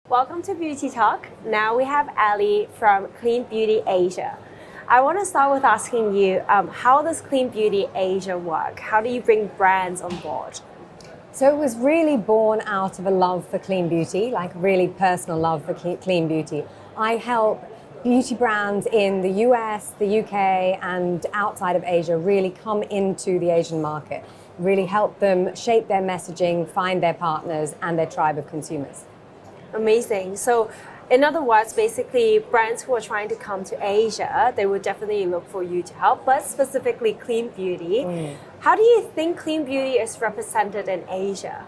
Welcome to Beauty Talk. Now we have Allie from Clean Beauty Asia. I want to start with asking you, how does Clean Beauty Asia work? How do you bring brands on board? So it was really born out of a love for clean beauty, like really personal love for clean beauty. I help beauty brands in the US, the UK, and outside of Asia really come into the Asian market, really help them shape their messaging, find their partners and their tribe of consumers. Amazing. So in other words, basically brands who are trying to come to Asia, they would definitely look for you to help, but specifically clean beauty. How do you think clean beauty is represented in Asia?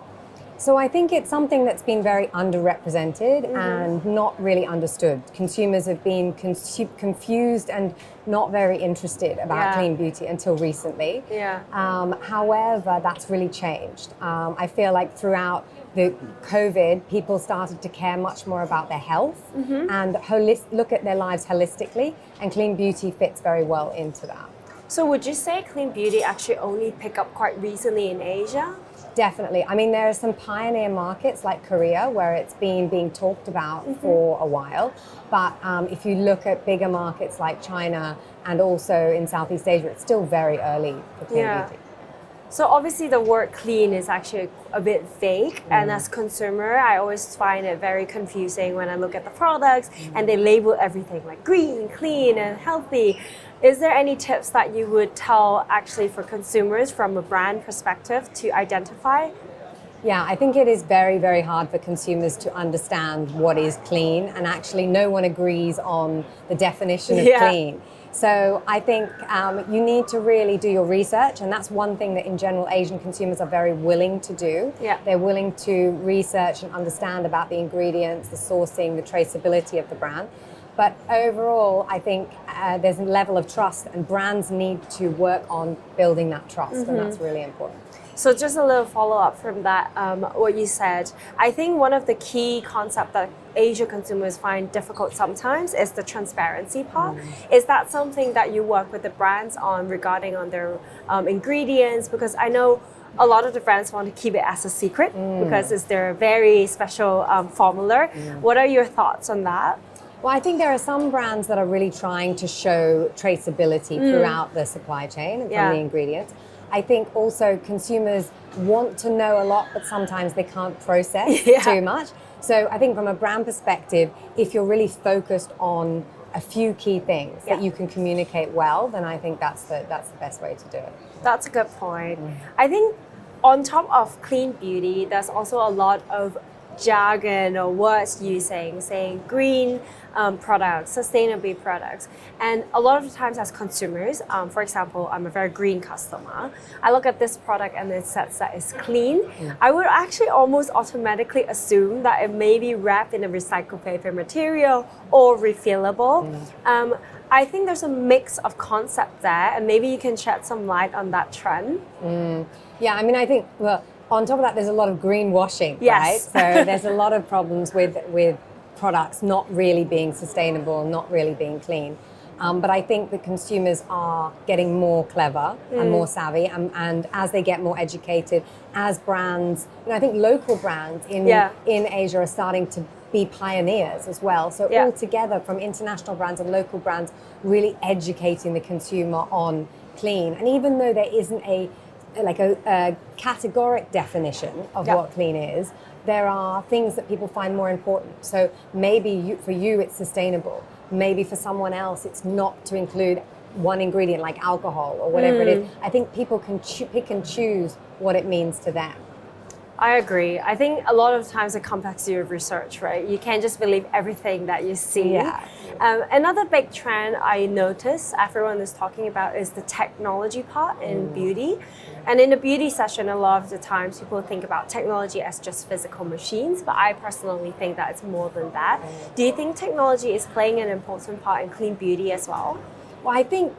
So I think it's something that's been very underrepresented and not really understood. Consumers have been confused and not very interested about clean beauty until recently. However, that's really changed. I feel like throughout the COVID, people started to care much more about their health and look at their lives holistically, and clean beauty fits very well into that. So would you say clean beauty actually only picked up quite recently in Asia? Definitely. I mean, there are some pioneer markets like Korea where it's been being talked about for a while. But if you look at bigger markets like China and also in Southeast Asia, it's still very early for clean beauty. So obviously the word clean is actually a bit vague, and as a consumer, I always find it very confusing when I look at the products and they label everything like green, clean, and healthy. Is there any tips that you would tell actually for consumers from a brand perspective to identify? Yeah, I think it is very, very hard for consumers to understand what is clean, and actually no one agrees on the definition of clean. So I think you need to really do your research, and that's one thing that in general Asian consumers are very willing to do. They're willing to research and understand about the ingredients, the sourcing, the traceability of the brand. But overall, I think there's a level of trust, and brands need to work on building that trust, and that's really important. So just a little follow-up from that, what you said. I think one of the key concepts that Asia consumers find difficult sometimes is the transparency part. Is that something that you work with the brands on regarding on their ingredients? Because I know a lot of the brands want to keep it as a secret because it's their very special formula. What are your thoughts on that? Well, I think there are some brands that are really trying to show traceability throughout the supply chain and from the ingredients. I think also consumers want to know a lot, but sometimes they can't process too much. So I think from a brand perspective, if you're really focused on a few key things that you can communicate well, then I think that's the best way to do it. That's a good point. I think on top of clean beauty, there's also a lot of jargon or words using, saying green products, sustainable products. And a lot of the times as consumers, for example, I'm a very green customer. I look at this product and it says that it's clean. I would actually almost automatically assume that it may be wrapped in a recycled paper material or refillable. I think there's a mix of concepts there, and maybe you can shed some light on that trend. Yeah, I mean, I think, well, on top of that, there's a lot of greenwashing, right? So there's a lot of problems with products not really being sustainable, not really being clean. But I think the consumers are getting more clever and more savvy, and as they get more educated, as brands, I think local brands in Asia are starting to be pioneers as well. So all together, from international brands and local brands, really educating the consumer on clean. And even though there isn't a categoric definition of what clean is, there are things that people find more important. So maybe for you it's sustainable. Maybe for someone else it's not to include one ingredient like alcohol or whatever it is. I think people can pick and choose what it means to them. I agree. I think a lot of times it comes back to your research, right? You can't just believe everything that you see. Another big trend I notice everyone is talking about is the technology part in beauty. And in the beauty session, a lot of the times people think about technology as just physical machines, but I personally think that it's more than that. Do you think technology is playing an important part in clean beauty as well? Well, I think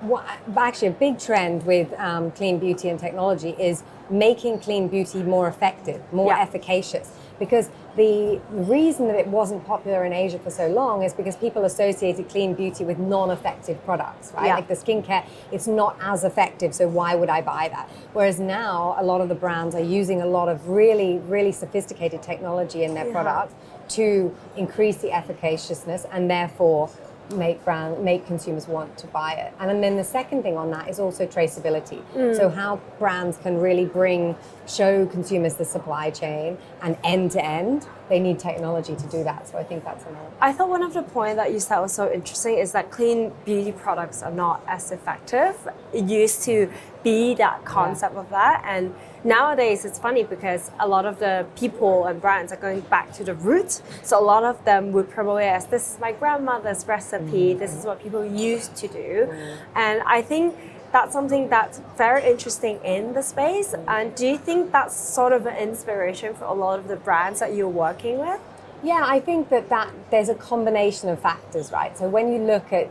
actually a big trend with clean beauty and technology is making clean beauty more effective, more efficacious. Because the reason that it wasn't popular in Asia for so long is because people associated clean beauty with non-effective products, right? Like the skincare, it's not as effective, so why would I buy that? Whereas now, a lot of the brands are using a lot of really, really sophisticated technology in their products to increase the efficaciousness and therefore make consumers want to buy it. And then the second thing on that is also traceability. So how brands can really show consumers the supply chain and end to end, they need technology to do that. So I think that's another. I thought one of the points that you said was so interesting is that clean beauty products are not as effective. It used to be that concept of that, and nowadays it's funny because a lot of the people and brands are going back to the roots. So a lot of them would probably ask, this is my grandmother's recipe, this is what people used to do. And I think that's something that's very interesting in the space. And do you think that's sort of an inspiration for a lot of the brands that you're working with? Yeah, I think that there's a combination of factors, right? So when you look at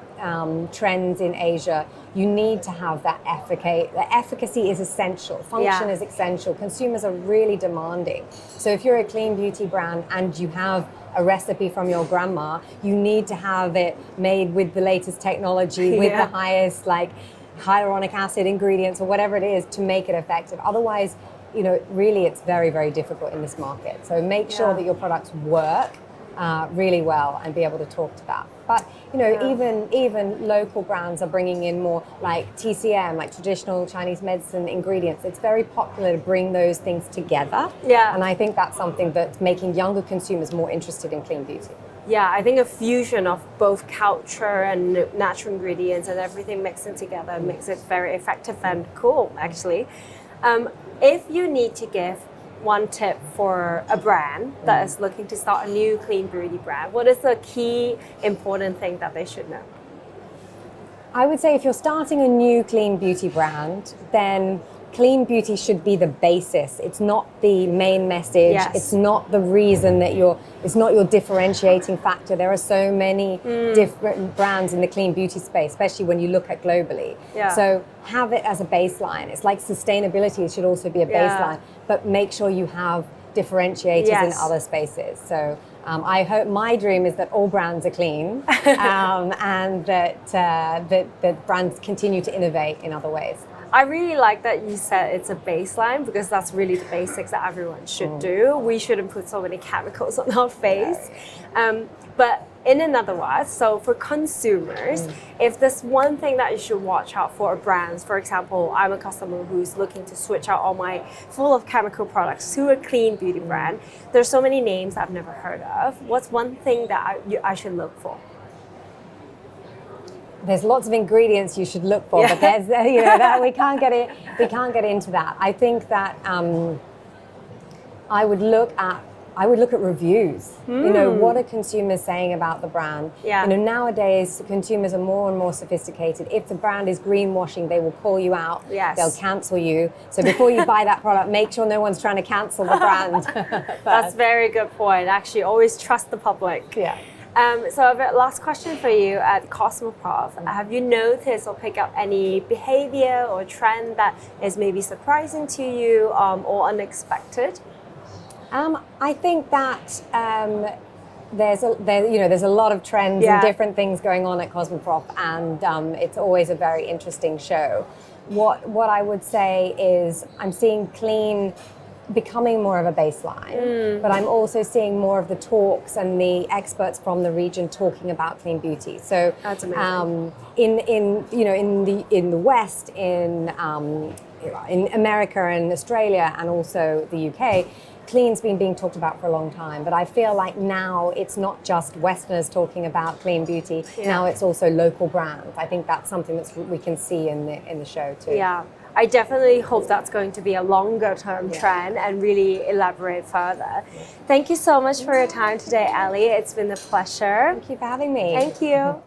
trends in Asia, you need to have that efficacy. The efficacy is essential. Function is essential. Consumers are really demanding. So if you're a clean beauty brand and you have a recipe from your grandma, you need to have it made with the latest technology, with the highest hyaluronic acid ingredients or whatever it is to make it effective. Otherwise, really it's very, very difficult in this market. So make sure that your products work really well and be able to talk to that. But even local brands are bringing in more like TCM, like traditional Chinese medicine ingredients. It's very popular to bring those things together. Yeah. And I think that's something that's making younger consumers more interested in clean beauty. Yeah, I think a fusion of both culture and natural ingredients and everything mixing together makes it very effective and cool, actually. If you need to give one tip for a brand that is looking to start a new clean beauty brand, what is the key important thing that they should know? I would say if you're starting a new clean beauty brand, then clean beauty should be the basis. It's not the main message. Yes. It's not the reason that it's not your differentiating factor. There are so many different brands in the clean beauty space, especially when you look at globally. Yeah. So have it as a baseline. It's like sustainability should also be a baseline, but make sure you have differentiators in other spaces. So I hope, my dream is that all brands are clean and that brands continue to innovate in other ways. I really like that you said it's a baseline because that's really the basics that everyone should do. We shouldn't put so many chemicals on our face. But in another word, so for consumers, if there's one thing that you should watch out for brands, for example, I'm a customer who's looking to switch out all my full of chemical products to a clean beauty brand. There's so many names I've never heard of. What's one thing that I should look for? There's lots of ingredients you should look for, but there's that we can't get into that. I think that I would look at reviews. What are consumers saying about the brand? Nowadays consumers are more and more sophisticated. If the brand is greenwashing, they will call you out. Yes. They'll cancel you. So before you buy that product, make sure no one's trying to cancel the brand. That's a very good point. Actually, always trust the public. Yeah. So I have a last question for you at Cosmoprof. Have you noticed or picked up any behavior or trend that is maybe surprising to you or unexpected? I think that there's a lot of trends and different things going on at Cosmoprof, and it's always a very interesting show. What I would say is I'm seeing clean becoming more of a baseline, but I'm also seeing more of the talks and the experts from the region talking about clean beauty. So that's amazing. In the West, in America and Australia, and also the UK, clean's been being talked about for a long time, but I feel like now it's not just Westerners talking about clean beauty. Now it's also local brands. I think that's something that we can see in the show too. Yeah. I definitely hope that's going to be a longer term trend and really elaborate further. Thank you so much for your time today, Allie. It's been a pleasure. Thank you for having me. Thank you.